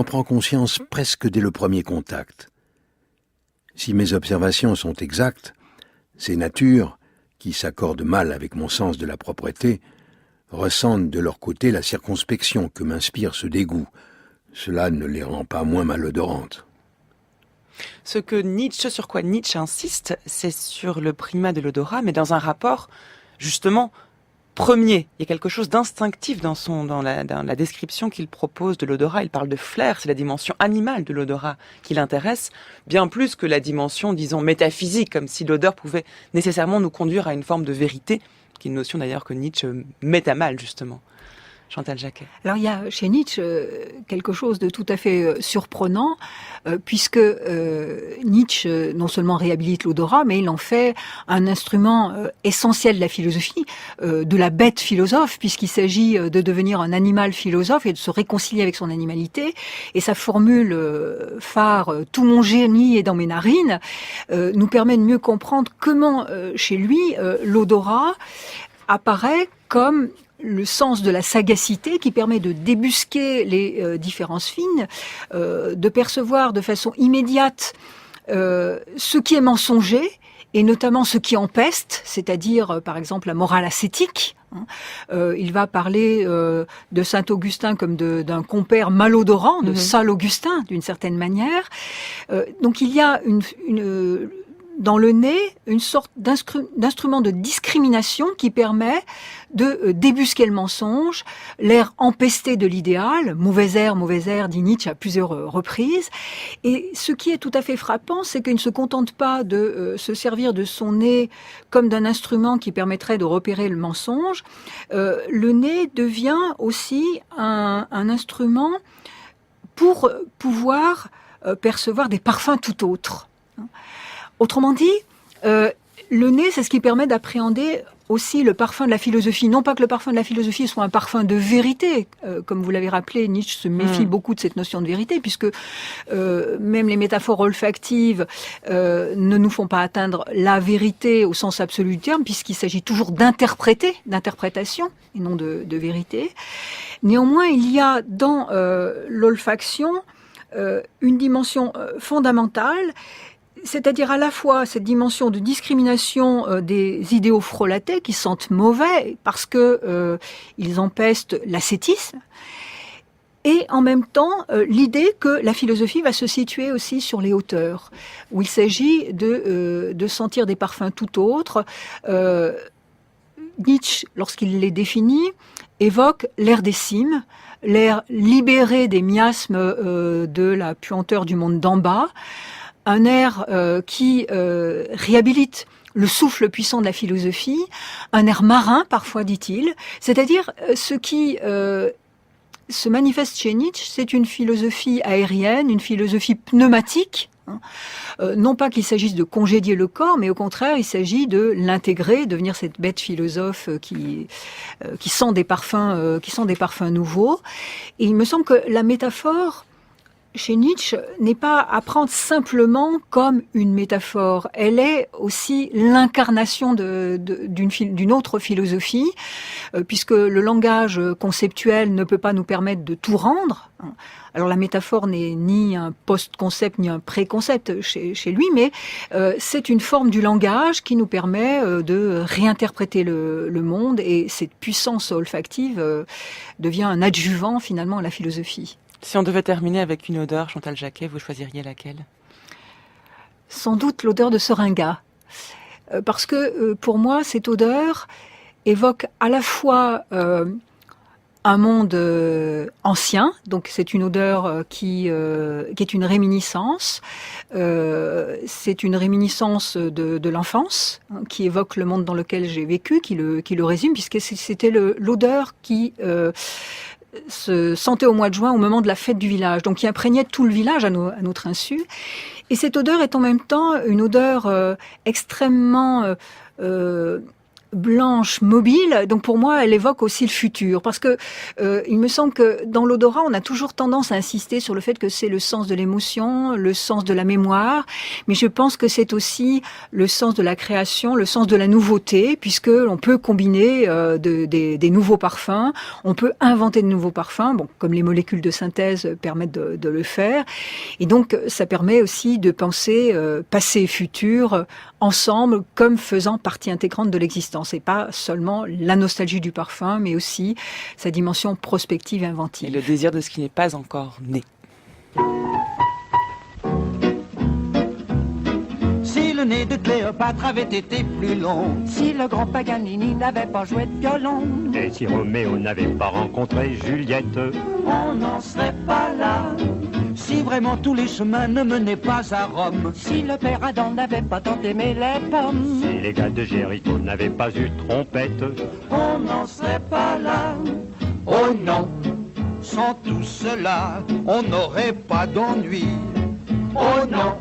On prend conscience presque dès le premier contact. Si mes observations sont exactes, ces natures, qui s'accordent mal avec mon sens de la propreté, ressentent de leur côté la circonspection que m'inspire ce dégoût. Cela ne les rend pas moins malodorantes. Sur quoi Nietzsche insiste, c'est sur le primat de l'odorat, mais dans un rapport, justement, premier. Il y a quelque chose d'instinctif dans la description qu'il propose de l'odorat. Il parle de flair, c'est la dimension animale de l'odorat qui l'intéresse, bien plus que la dimension, disons, métaphysique, comme si l'odeur pouvait nécessairement nous conduire à une forme de vérité, qui est une notion d'ailleurs que Nietzsche met à mal, justement. Chantal Jacquet. Alors il y a chez Nietzsche quelque chose de tout à fait surprenant, puisque Nietzsche non seulement réhabilite l'odorat, mais il en fait un instrument essentiel de la philosophie, de la bête philosophe, puisqu'il s'agit de devenir un animal philosophe et de se réconcilier avec son animalité. Et sa formule phare « tout mon génie est dans mes narines » nous permet de mieux comprendre comment chez lui l'odorat apparaît comme le sens de la sagacité qui permet de débusquer les différences fines, de percevoir de façon immédiate ce qui est mensonger et notamment ce qui empeste, c'est-à-dire par exemple la morale ascétique. Il va parler de saint Augustin comme d'un compère malodorant, de sale Augustin d'une certaine manière. Donc il y a dans le nez une sorte d'instrument de discrimination qui permet de débusquer le mensonge, l'air empesté de l'idéal, mauvais air, dit Nietzsche à plusieurs reprises. Et ce qui est tout à fait frappant, c'est qu'il ne se contente pas de se servir de son nez comme d'un instrument qui permettrait de repérer le mensonge. Le nez devient aussi un instrument pour pouvoir percevoir des parfums tout autres. Autrement dit, le nez, c'est ce qui permet d'appréhender aussi le parfum de la philosophie. Non pas que le parfum de la philosophie soit un parfum de vérité, comme vous l'avez rappelé, Nietzsche se méfie beaucoup de cette notion de vérité, puisque même les métaphores olfactives ne nous font pas atteindre la vérité au sens absolu du terme, puisqu'il s'agit toujours d'interprétation, et non de vérité. Néanmoins, il y a dans l'olfaction une dimension fondamentale, c'est-à-dire à la fois cette dimension de discrimination des idéaux frelatés qui sentent mauvais parce que ils empestent l'ascétisme, et en même temps l'idée que la philosophie va se situer aussi sur les hauteurs, où il s'agit de sentir des parfums tout autres. Nietzsche, lorsqu'il les définit, évoque l'air des cimes, l'air libéré des miasmes de la puanteur du monde d'en bas, un air qui réhabilite le souffle puissant de la philosophie, un air marin parfois, dit-il, c'est-à-dire ce qui se manifeste chez Nietzsche, c'est une philosophie aérienne, une philosophie pneumatique. Non pas qu'il s'agisse de congédier le corps, mais au contraire, il s'agit de l'intégrer, devenir cette bête philosophe qui sent des parfums nouveaux. Et il me semble que la métaphore chez Nietzsche n'est pas à prendre simplement comme une métaphore. Elle est aussi l'incarnation d'une autre philosophie, puisque le langage conceptuel ne peut pas nous permettre de tout rendre. Alors la métaphore n'est ni un post-concept ni un pré-concept chez lui, mais c'est une forme du langage qui nous permet de réinterpréter le monde, et cette puissance olfactive devient un adjuvant finalement à la philosophie. Si on devait terminer avec une odeur, Chantal Jacquet, vous choisiriez laquelle ? Sans doute l'odeur de seringa. Parce que pour moi, cette odeur évoque à la fois un monde ancien, donc c'est une odeur qui est une réminiscence. C'est une réminiscence de l'enfance, qui évoque le monde dans lequel j'ai vécu, qui le résume, puisque c'était l'odeur qui se sentait au mois de juin au moment de la fête du village, donc qui imprégnait tout le village à notre insu. Et cette odeur est en même temps une odeur extrêmement blanche, mobile. Donc pour moi, elle évoque aussi le futur. Parce que il me semble que dans l'odorat, on a toujours tendance à insister sur le fait que c'est le sens de l'émotion, le sens de la mémoire. Mais je pense que c'est aussi le sens de la création, le sens de la nouveauté, puisque on peut combiner des nouveaux parfums, on peut inventer de nouveaux parfums, bon, comme les molécules de synthèse permettent de le faire. Et donc, ça permet aussi de penser passé et futur ensemble, comme faisant partie intégrante de l'existence. Et pas seulement la nostalgie du parfum, mais aussi sa dimension prospective et inventive. Et le désir de ce qui n'est pas encore né. Si le nez de Cléopâtre avait été plus long, Si le grand Paganini n'avait pas joué de violon, Et si Roméo n'avait pas rencontré Juliette, on n'en serait pas là. Si vraiment tous les chemins ne menaient pas à Rome, si le père Adam n'avait pas tant aimé les pommes, si les gars de Jéricho n'avaient pas eu trompette, on n'en serait pas là. Oh non, sans tout cela, on n'aurait pas d'ennui. Oh non,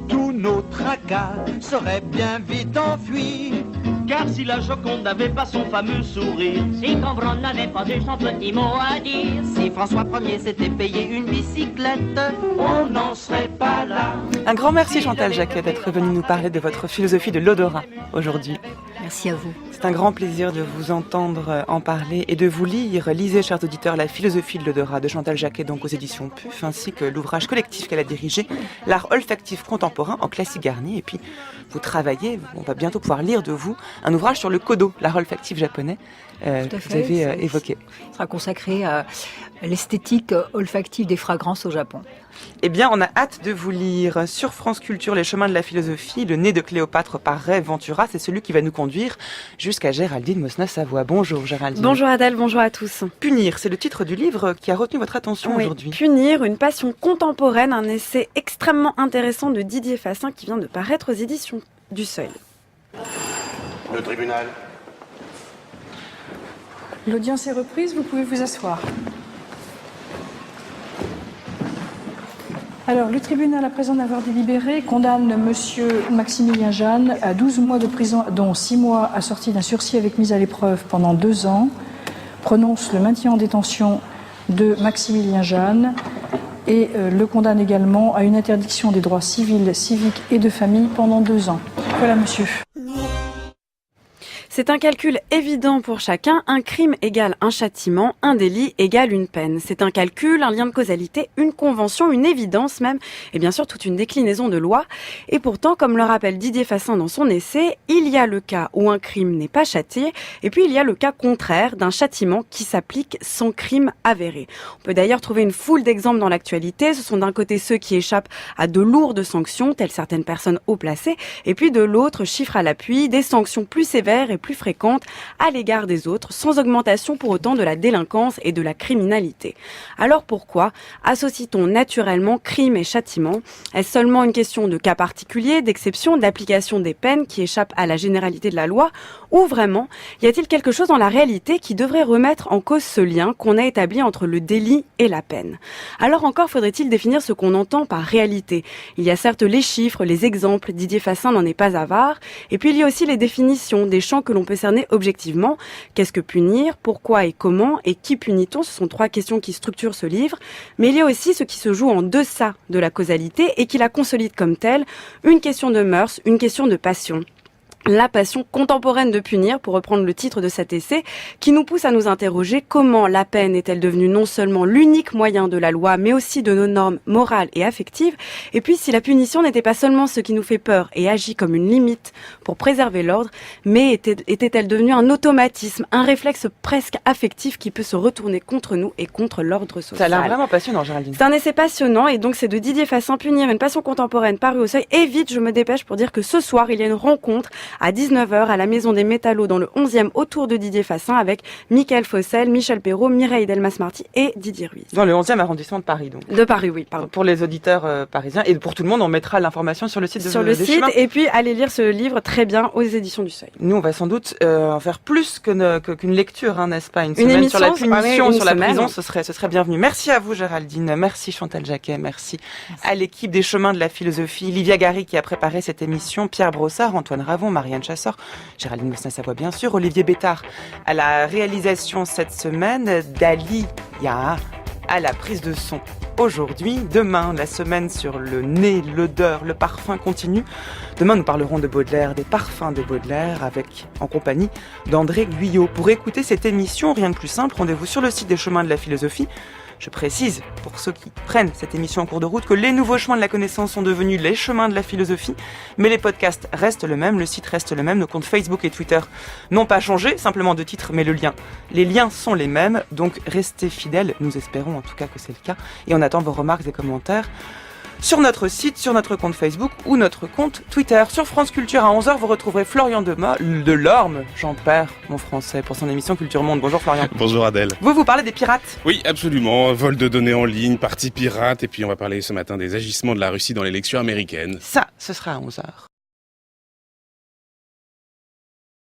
tous nos tracas seraient bien vite enfuis. Car si la Joconde n'avait pas son fameux sourire, Si Cambronne n'avait pas eu son petit mot à dire, si François Ier s'était payé une bicyclette, On n'en serait pas là. Un grand merci Chantal Jacquet d'être venue nous parler de votre philosophie de l'odorat aujourd'hui. Merci à vous. C'est un grand plaisir de vous entendre en parler et de vous lire. Lisez, chers auditeurs, La philosophie de l'odorat de Chantal Jacquet, donc aux éditions PUF, ainsi que l'ouvrage collectif qu'elle a dirigé, L'art olfactif contemporain en Classy Garnier. Et puis, vous travaillez, on va bientôt pouvoir lire de vous un ouvrage sur le kodo, l'art olfactif japonais, que vous avez évoqué. Il sera consacré à l'esthétique olfactive des fragrances au Japon. Eh bien, on a hâte de vous lire. Sur France Culture, Les chemins de la philosophie, Le nez de Cléopâtre par Ray Ventura, c'est celui qui va nous conduire jusqu'à Géraldine Mosna-Savoie. Bonjour Géraldine. Bonjour Adèle, bonjour à tous. Punir, c'est le titre du livre qui a retenu votre attention Oui, aujourd'hui. Punir, une passion contemporaine, un essai extrêmement intéressant de Didier Fassin qui vient de paraître aux éditions du Seuil. Le tribunal. L'audience est reprise, vous pouvez vous asseoir. Alors, le tribunal, à présent d'avoir délibéré, condamne monsieur Maximilien Jeanne à 12 mois de prison, dont 6 mois assortis d'un sursis avec mise à l'épreuve pendant 2 ans, prononce le maintien en détention de Maximilien Jeanne et le condamne également à une interdiction des droits civils, civiques et de famille pendant 2 ans. Voilà, monsieur. C'est un calcul évident pour chacun. Un crime égale un châtiment, un délit égale une peine. C'est un calcul, un lien de causalité, une convention, une évidence même, et bien sûr toute une déclinaison de loi. Et pourtant, comme le rappelle Didier Fassin dans son essai, il y a le cas où un crime n'est pas châtié, et puis il y a le cas contraire d'un châtiment qui s'applique sans crime avéré. On peut d'ailleurs trouver une foule d'exemples dans l'actualité. Ce sont d'un côté ceux qui échappent à de lourdes sanctions, telles certaines personnes haut placées, et puis de l'autre, chiffre à l'appui, des sanctions plus sévères et plus fréquentes à l'égard des autres, sans augmentation pour autant de la délinquance et de la criminalité. Alors pourquoi associe-t-on naturellement crime et châtiment? Est-ce seulement une question de cas particulier, d'exception, d'application des peines qui échappent à la généralité de la loi? Ou vraiment, y a-t-il quelque chose dans la réalité qui devrait remettre en cause ce lien qu'on a établi entre le délit et la peine? Alors encore faudrait-il définir ce qu'on entend par réalité. Il y a certes les chiffres, les exemples, Didier Fassin n'en est pas avare, et puis il y a aussi les définitions des champs que l'on peut cerner objectivement. Qu'est-ce que punir? Pourquoi et comment? Et qui punit-on? Ce sont 3 questions qui structurent ce livre. Mais il y a aussi ce qui se joue en deçà de la causalité et qui la consolide comme telle, une question de mœurs, une question de passion. La passion contemporaine de punir, pour reprendre le titre de cet essai, qui nous pousse à nous interroger comment la peine est-elle devenue non seulement l'unique moyen de la loi, mais aussi de nos normes morales et affectives, et puis si la punition n'était pas seulement ce qui nous fait peur et agit comme une limite pour préserver l'ordre, mais était-elle devenue un automatisme, un réflexe presque affectif qui peut se retourner contre nous et contre l'ordre social. Ça a l'air vraiment passionnant, Géraldine. C'est un essai passionnant, et donc c'est de Didier Fassin, Punir, une passion contemporaine, paru au Seuil. Et vite, je me dépêche pour dire que ce soir, il y a une rencontre à 19h à la Maison des Métallos dans le 11e autour de Didier Fassin avec Mickaël Fossel, Michel Perrault, Mireille Delmas-Marty et Didier Ruiz. Dans le 11e arrondissement de Paris, donc. De Paris, oui, pardon. Pour les auditeurs parisiens et pour tout le monde, on mettra l'information sur le site sur le site chemins. Et puis allez lire ce livre très bien aux éditions du Seuil. Nous, on va sans doute en faire plus qu'une lecture, hein, n'est-ce pas? Une semaine émission sur la punition, sur la semaine. prison, ce serait bienvenu. Merci à vous, Géraldine. Merci Chantal Jacquet. Merci à l'équipe des chemins de la philosophie, Livia Gary qui a préparé cette émission, Pierre Brossard, Antoine Ravon, Marie Marianne Chassor, Géraldine Mosna-Savoie bien sûr, Olivier Bétard à la réalisation cette semaine, Dali Yaha à la prise de son. Aujourd'hui, demain, la semaine sur le nez, l'odeur, le parfum continue. Demain, nous parlerons de Baudelaire, des parfums de Baudelaire, en compagnie d'André Guyot. Pour écouter cette émission, rien de plus simple, rendez-vous sur le site des Chemins de la Philosophie. Je précise, pour ceux qui prennent cette émission en cours de route, que les nouveaux chemins de la connaissance sont devenus les chemins de la philosophie, mais les podcasts restent le même, le site reste le même, nos comptes Facebook et Twitter n'ont pas changé, simplement de titre, mais le lien. Les liens sont les mêmes, donc restez fidèles, nous espérons en tout cas que c'est le cas, et on attend vos remarques et commentaires sur notre site, sur notre compte Facebook ou notre compte Twitter. Sur France Culture à 11h, vous retrouverez Florian Delorme, j'en perds mon français, pour son émission Culture Monde. Bonjour Florian. Bonjour Adèle. Vous parlez des pirates? Oui, absolument. Vol de données en ligne, partie pirate, et puis on va parler ce matin des agissements de la Russie dans l'élection américaine. Ça, ce sera à 11h.